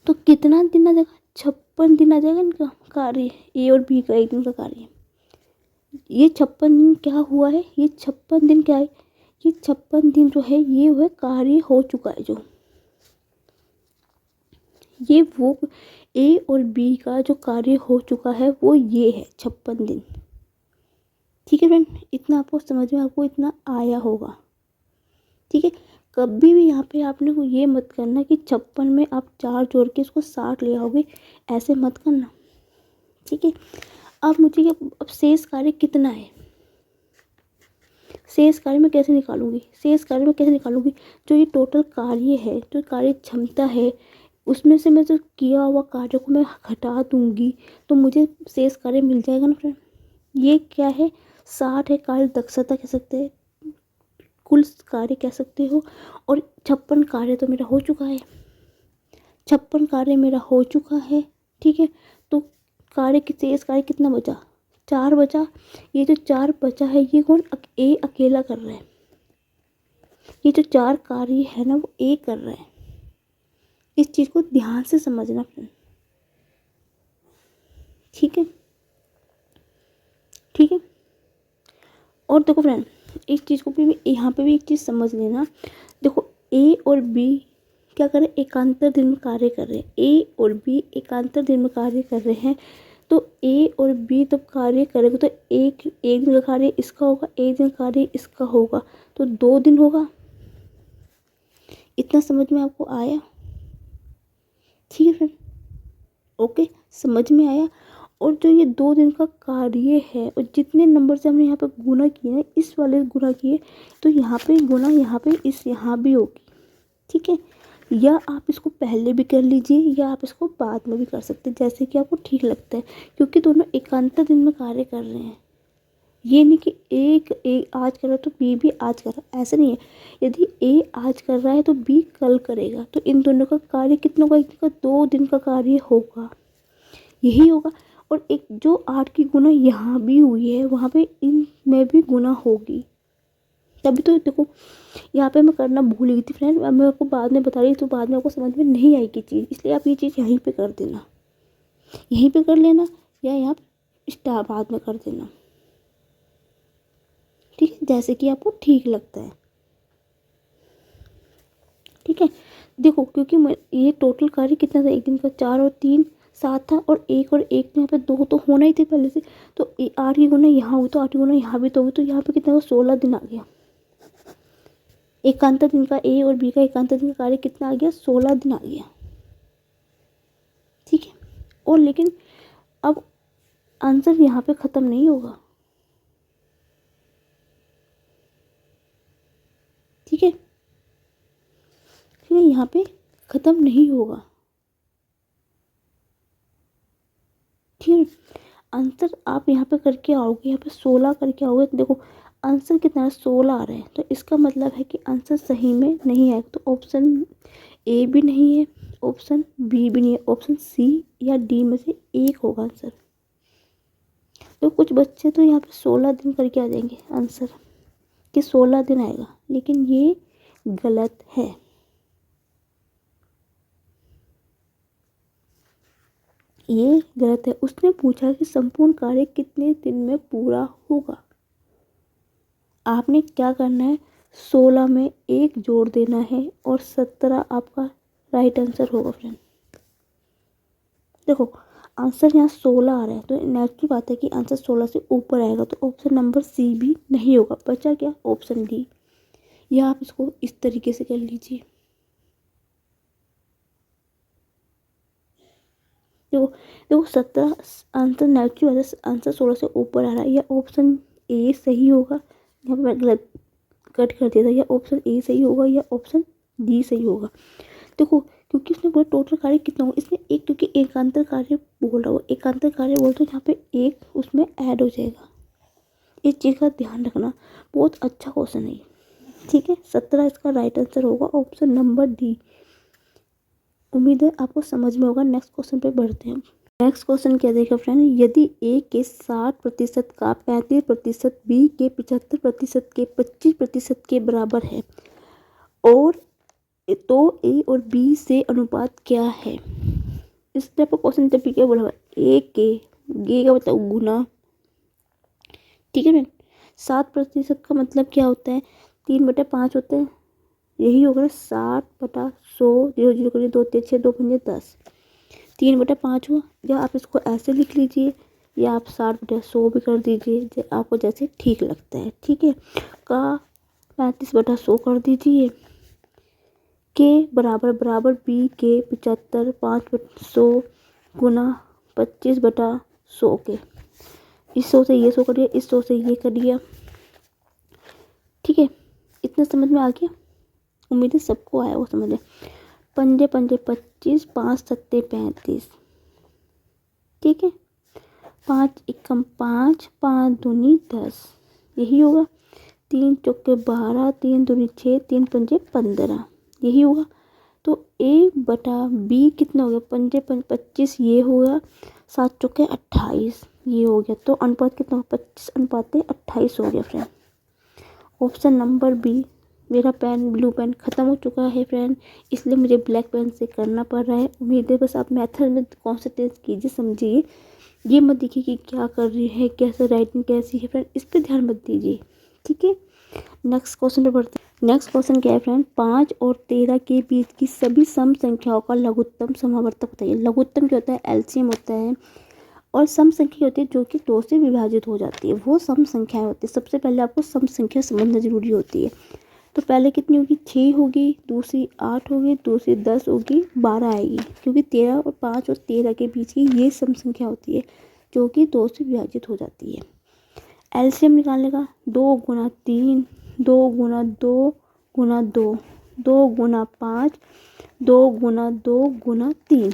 तो कितना दिन आ जाएगा, 56 दिन आ जाएगा इनका कार्य, ए और बी का एक दिन का कार्य। ये 56 दिन क्या हुआ है, ये 56 दिन क्या है, ये 56 दिन जो है ये वह कार्य हो चुका है, जो ये वो ए और बी का जो कार्य हो चुका है वो ये है 56 दिन, ठीक है फ्रेंड, इतना आपको समझ में आपको इतना आया होगा। ठीक है, कभी भी यहाँ पे आपने को ये मत करना कि 56 में आप 4 जोड़ के इसको 60 ले आओगे, ऐसे मत करना। ठीक है, अब मुझे अब शेष कार्य कितना है, शेष कार्य में कैसे निकालूंगी, शेष कार्य में कैसे निकालूंगी, जो ये टोटल कार्य है, जो कार्य क्षमता है, उसमें से मैं जो किया हुआ कार्य को मैं घटा दूंगी तो मुझे शेष कार्य मिल जाएगा ना फ्रेंड। ये क्या है, 60 है कार्य दक्षता कह सकते हैं, कुल कार्य कह सकते हो, और 56 कार्य तो मेरा हो चुका है, 56 कार्य मेरा हो चुका है। ठीक है, तो कार्य शेष कार्य कितना बचा, 4 बचा। ये जो 4 बचा है ये कौन ए अकेला कर रहा है, ये जो 4 कार्य है ना वो ए कर रहा है। इस चीज़ को ध्यान से समझना फ्रेंड। ठीक है, ठीक है, और देखो फ्रेंड इस चीज़ को भी यहाँ पे भी एक चीज़ समझ लेना। देखो ए और बी क्या कर रहे हैं, एकांतर दिन में कार्य कर रहे हैं, ए और बी एकांतर दिन में कार्य कर रहे हैं। तो ए और बी तब कार्य करेगा तो एक दिन का कार्य इसका होगा, एक दिन का कार्य इसका होगा, तो 2 दिन होगा। इतना समझ में आपको आया? ठीक है फ्रेंड, ओके, समझ में आया। और जो ये 2 दिन का कार्य है और जितने नंबर से हमने यहाँ पे गुना किए ना, इस वाले गुना किए, तो यहाँ पे गुना यहाँ पे इस यहाँ भी होगी। ठीक है, या आप इसको पहले भी कर लीजिए या आप इसको बाद में भी कर सकते हैं, जैसे कि आपको ठीक लगता है, क्योंकि दोनों एकांतर दिन में कार्य कर रहे हैं। ये नहीं कि एक आज कर रहा है तो बी भी आज कर रहा है, ऐसा नहीं है। यदि ए आज कर रहा है तो बी कल करेगा, तो इन दोनों का कार्य कितना होगा, एक का 2 दिन का कार्य होगा, यही होगा। और एक जो 8 की गुना यहाँ भी हुई है वहाँ पे इन में भी गुना होगी, तभी तो देखो यहाँ पे मैं करना भूल गई थी फ्रेंड, अब मैं आपको बाद में बता रही तो बाद में आपको समझ में नहीं आएगी चीज़, इसलिए आप ये चीज़ यहीं पे कर देना, यहीं पे कर लेना, या यहाँ स्टार बाद में कर देना। ठीक है, जैसे कि आपको ठीक लगता है। ठीक है, देखो क्योंकि ये टोटल कार्य कितना था, एक दिन का 4 और 3 7 था, और एक यहाँ पे 2 तो होना ही थे पहले से, तो 8 की गुना यहाँ हुई तो 8 की गुना यहाँ भी तो हुई, तो यहाँ पे कितना 16 दिन आ गया। एकांतर दिन का ए और बी का एकांतर दिन का कार्य कितना आ गया, 16 दिन आ गया। ठीक है, और लेकिन अब आंसर यहाँ पे ख़त्म नहीं होगा। ठीक है, ठीक है, यहाँ पे ख़त्म नहीं होगा। ठीक है, आंसर आप यहाँ पे करके आओगे, यहाँ पे 16 करके आओगे तो देखो आंसर कितना है, 16 आ रहा है, तो इसका मतलब है कि आंसर सही में नहीं है, तो ऑप्शन ए भी नहीं है, ऑप्शन बी भी नहीं है, ऑप्शन सी या डी में से एक होगा आंसर। तो कुछ बच्चे तो यहाँ पे 16 दिन करके आ जाएंगे आंसर कि 16 दिन आएगा, लेकिन ये गलत है। ये गलत है। उसने पूछा कि संपूर्ण कार्य कितने दिन में पूरा होगा। आपने क्या करना है, 16 में 1 जोड़ देना है और 17 आपका राइट आंसर होगा फ्रेंड। देखो आंसर यहाँ 16 आ रहा है, तो नेचुरल बात है कि आंसर 16 से ऊपर आएगा, तो ऑप्शन नंबर सी भी नहीं होगा, बचा क्या ऑप्शन डी। या आप इसको इस तरीके से कर लीजिए। देखो देखो 17 आंसर नेचुरल आंसर 16 से ऊपर आ रहा है, या ऑप्शन ए सही होगा, यहाँ पर मैं गलत कट कर दिया था, या ऑप्शन ए सही होगा या ऑप्शन डी सही होगा। देखो क्योंकि इसने बोला टोटल कार्य कितना होगा, इसने एक क्योंकि एकांतर कार्य बोल रहा हो, एकांतर कार्य बोल तो यहाँ पे एक उसमें ऐड हो जाएगा, इस चीज़ का ध्यान रखना। बहुत अच्छा क्वेश्चन है। ठीक है, 17 इसका राइट आंसर होगा, ऑप्शन नंबर डी। उम्मीद है आपको समझ में होगा। नेक्स्ट क्वेश्चन पे बढ़ते हैं। नेक्स्ट क्वेश्चन क्या देगा फ्रेंड, यदि ए के 60% का 35%, बी के 75% के 25% के बराबर है, और तो ए और बी से अनुपात क्या है। इस टाइप का क्वेश्चन जब भी क्या बोला, ए के गे का मतलब गुना। ठीक है फ्रेंड, 60% का मतलब क्या होता है, 3/5 होता है, यही होगा ना, 60/100, 0 0 करिए, 2 3 6 2 5 10, 3/5 हुआ। या आप इसको ऐसे लिख लीजिए, या आप 60/100 भी कर दीजिए, आपको जैसे ठीक लगता है। ठीक है, का 35/100 कर दीजिए। के बराबर बराबर बी के 75 5/100 गुना 25/100 के। इस 100 से ये 100 करिए, इस 100 से ये करिए। ठीक है, इतना समझ में आ गया? उम्मीद है सबको आया वो समझ में। 5 5 25, 5 7 35। ठीक है, 5 एकम 5, 5 दूनी 10, यही होगा। 3 चौके 12, 3 दूनी 6, 3 पंजे 15, यही होगा। तो ए बटा बी कितना हो गया? 5 5 25, ये होगा। 7 चौके 28, ये हो गया। तो अनुपात कितना होगा? 25/28 हो गया फ्रेंड। Option number B. मेरा पेन ब्लू पेन ख़त्म हो चुका है फ्रेंड, इसलिए मुझे ब्लैक पेन से करना पड़ रहा है। उम्मीद है बस आप मेथड में कॉन्सेंट्रेट कीजिए, समझिए। ये मत देखिए कि क्या कर रही है, कैसे राइटिंग कैसी है फ्रेंड, इस पर ध्यान मत दीजिए। ठीक है, नेक्स्ट क्वेश्चन पे बढ़ते हैं। नेक्स्ट क्वेश्चन क्या है फ्रेंड? 5 और 13 के बीच की सभी सम संख्याओं का लघुत्तम समावर्तक बताइए। लघुत्तम क्या होता है? एलसीएम होता है। और सम संख्या होती है जो कि 2 से विभाजित हो जाती है, वो सम संख्याएं होती है। सबसे पहले आपको सम संख्या समझना जरूरी होती है। तो पहले कितनी होगी? 6 होगी, दूसरी 8 होगी, दूसरी 10 होगी, 12 आएगी, क्योंकि 13 और 5 और 13 के बीच की ये सम संख्या होती है जो कि 2 से विभाजित हो जाती है। एलसीएम निकालने का 2 गुना 3, 2 गुना 2 गुना 2, 2 गुना 5, 2 गुना 2 गुना 3।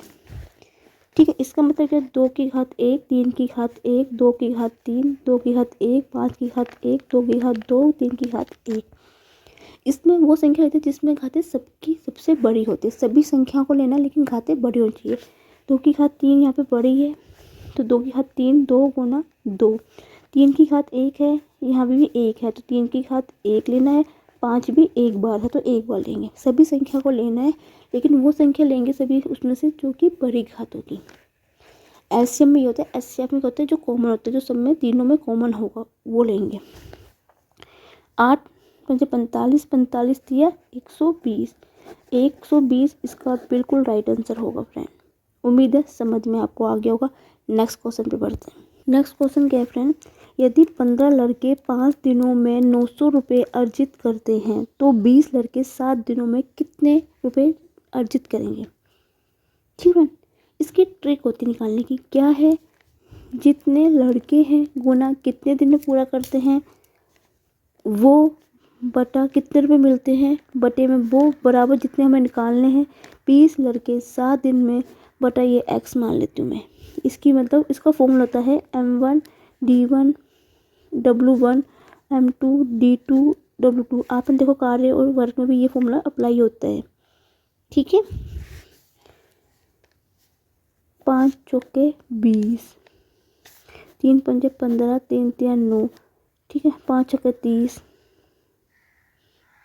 ठीक है, इसका मतलब क्या? 2 की घात 1, 3 की घात 1, 2 की घात 3, 2 की घात 1, 5 की घात 1, 2 की घात 2, 3 की घात 1। इसमें वो संख्या होती है जिसमें घातें सबकी सबसे बड़ी होती है। सभी संख्याओं को लेना, लेकिन घातें बड़ी होनी चाहिए। 2 की घात 3 यहाँ पे बड़ी है, तो 2 की घात 3, 2 गुना 2। 3 की घात 1 है, यहाँ पे भी 1 है, तो 3 की घात 1 लेना है। 5 भी एक बार है, तो एक बार लेंगे। सभी संख्या को लेना है, लेकिन वो संख्या लेंगे सभी उसमें से जो कि बड़ी घात होगी। एलसीएम में ये होता है, एचसीएफ में होता है जो कॉमन होता है, जो सब में तीनों में कॉमन होगा वो लेंगे। 8 5 45, 45 दिया 120, 120 इसका बिल्कुल राइट आंसर होगा फ्रेंड। उम्मीद है समझ में आपको आ गया होगा। नेक्स्ट क्वेश्चन पे बढ़ते हैं। नेक्स्ट क्वेश्चन क्या है फ्रेंड? यदि 15 लड़के 5 दिनों में 900 रुपये अर्जित करते हैं तो 20 लड़के 7 दिनों में कितने रुपए अर्जित करेंगे? ठीक है, इसकी ट्रिक होती निकालने की। क्या है? जितने लड़के हैं गुना कितने दिन में पूरा करते हैं, वो बटा कितने रुपए मिलते हैं, बटे में वो बराबर जितने हमें निकालने हैं। 20 लड़के 7 दिन में बटा ये x मान लेती हूँ मैं। इसकी मतलब इसका फॉर्मूला होता है M1 D1 W1 M2 D2 W2। आपने देखो कार्य और वर्क में भी ये फॉर्मूला अप्लाई होता है। ठीक है, 5 चौके 20, 3 पंजे 15, 3 3 9। ठीक है, 5 चौके 30।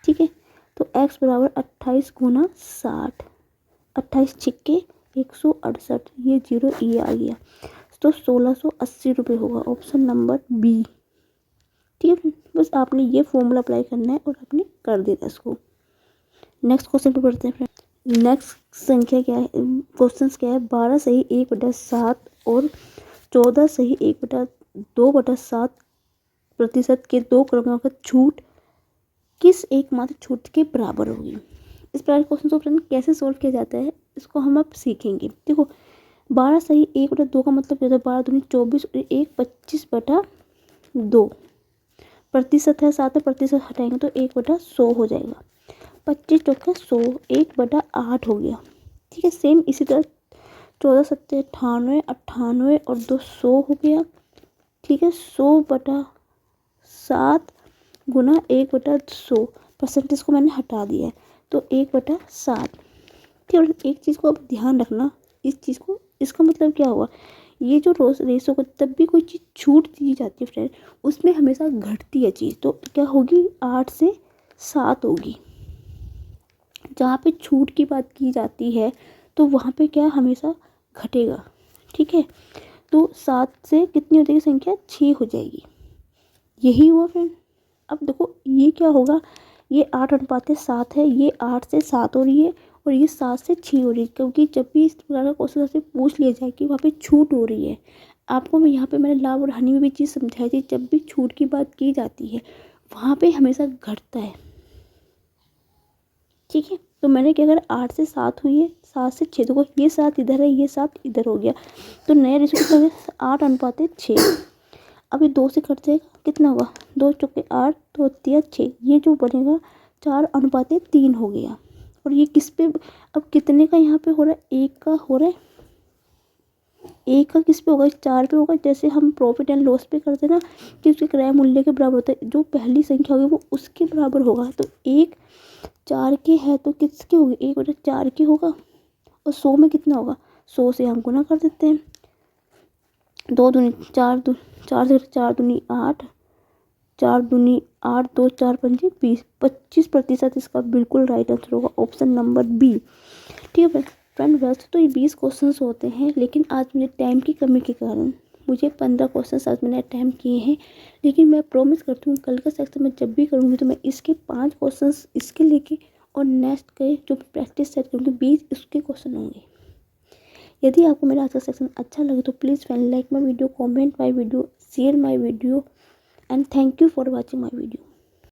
ठीक है, तो x बराबर 28 गुना 60, 28 छिक्के 168, ये 0 ये आ गया, तो 1680 रुपये होगा। Option number B. ठीक है, बस आपने ये फॉर्मूला अप्लाई करना है और आपने कर देना इसको। नेक्स्ट क्वेश्चन पे बढ़ते हैं फ्रेंड। नेक्स्ट संख्या क्या है? क्वेश्चन क्या है? 12 सही 1/7 और 14 सही 1/2/7 प्रतिशत के दो क्रमागत छूट किस एकमात्र छूट के बराबर होगी? इस प्रकार क्वेश्चन को फ्रेंड कैसे सोल्व किया जाता है, इसको हम अब सीखेंगे। देखो, 12 सही 1/2 का मतलब क्या होता है? 12 दूनी 24 और 1 25/2 प्रतिशत है, साथ में प्रतिशत हटाएंगे तो 1/100 हो जाएगा। 25 चौके 100, 1/8 हो गया। ठीक है, सेम इसी तरह 14 7 98, 98 और 200 हो गया। ठीक है, 100/7 गुना 1/100, परसेंटेज को मैंने हटा दिया है, तो 1/7। ठीक है, एक चीज़ को अब ध्यान रखना, इस चीज़ को, इसका मतलब क्या हुआ? ये जो रेशो को जब भी कोई चीज़ छूट दी जाती है फ्रेंड, उसमें हमेशा घटती है चीज़, तो क्या होगी? 8 से 7 होगी। जहाँ पे छूट की बात की जाती है तो वहाँ पे क्या हमेशा घटेगा। ठीक है, तो 7 से कितनी हो जाएगी संख्या? 6 हो जाएगी। यही हुआ फ्रेंड। अब देखो ये क्या होगा? ये 8/7 है, ये 8 से 7 हो रही है और ये 7 से 6 हो रही है, क्योंकि जब भी इस प्रकार का क्वेश्चन से पूछ लिया जाए कि वहाँ पे छूट हो रही है, आपको मैं यहाँ पे मैंने लाभ और हानि में भी चीज़ समझाई थी। जब भी छूट की बात की जाती है वहाँ पे हमेशा घटता है, ठीक है। तो मैंने क्या करा, 8 से 7 हुई है, 7 से 6, देखो ये 7 इधर है, ये 7 इधर हो गया, तो नया रेशियो कितना है, 8:6। अभी 2 से कट जाएगा, कितना होगा, 2 चौके 8, 2 तिया 6, ये जो बनेगा 4:3 हो गया। और ये किस पे, अब कितने का यहाँ पे हो रहा है, 1 का हो रहा है, 1 का किस पे होगा, 4 पे होगा। जैसे हम प्रॉफिट एंड लॉस पे करते हैं ना कि उसके क्रय मूल्य के बराबर होता है, जो पहली संख्या होगी वो उसके बराबर होगा। तो 1 4 के है तो किसके होगी, 1/4 के होगा। और 100 में कितना होगा, 100 से हम गुना कर देते हैं, 2 दूनी 4, 4 से 4 दूनी 8, 4 दूनी 8, 2 4 पंजे 20, 25% इसका बिल्कुल राइट आंसर होगा, ऑप्शन नंबर बी। ठीक है फ्रेंड, वैसे तो ये 20 क्वेश्चंस होते हैं, लेकिन आज मुझे टाइम की कमी के कारण मुझे 15 क्वेश्चंस आज मैंने अटैम्प्ट किए हैं। लेकिन मैं प्रॉमिस करती हूँ कल का सेक्शन में जब भी करूँगी तो मैं इसके 5 क्वेश्चंस इसके लेके और नेक्स्ट के जो प्रैक्टिस सेट करूँगी 20 इसके क्वेश्चन होंगे। यदि आपको मेरा आज का सेक्शन अच्छा लगे तो please friend like my video, comment my video, share my video, and thank you for watching my video.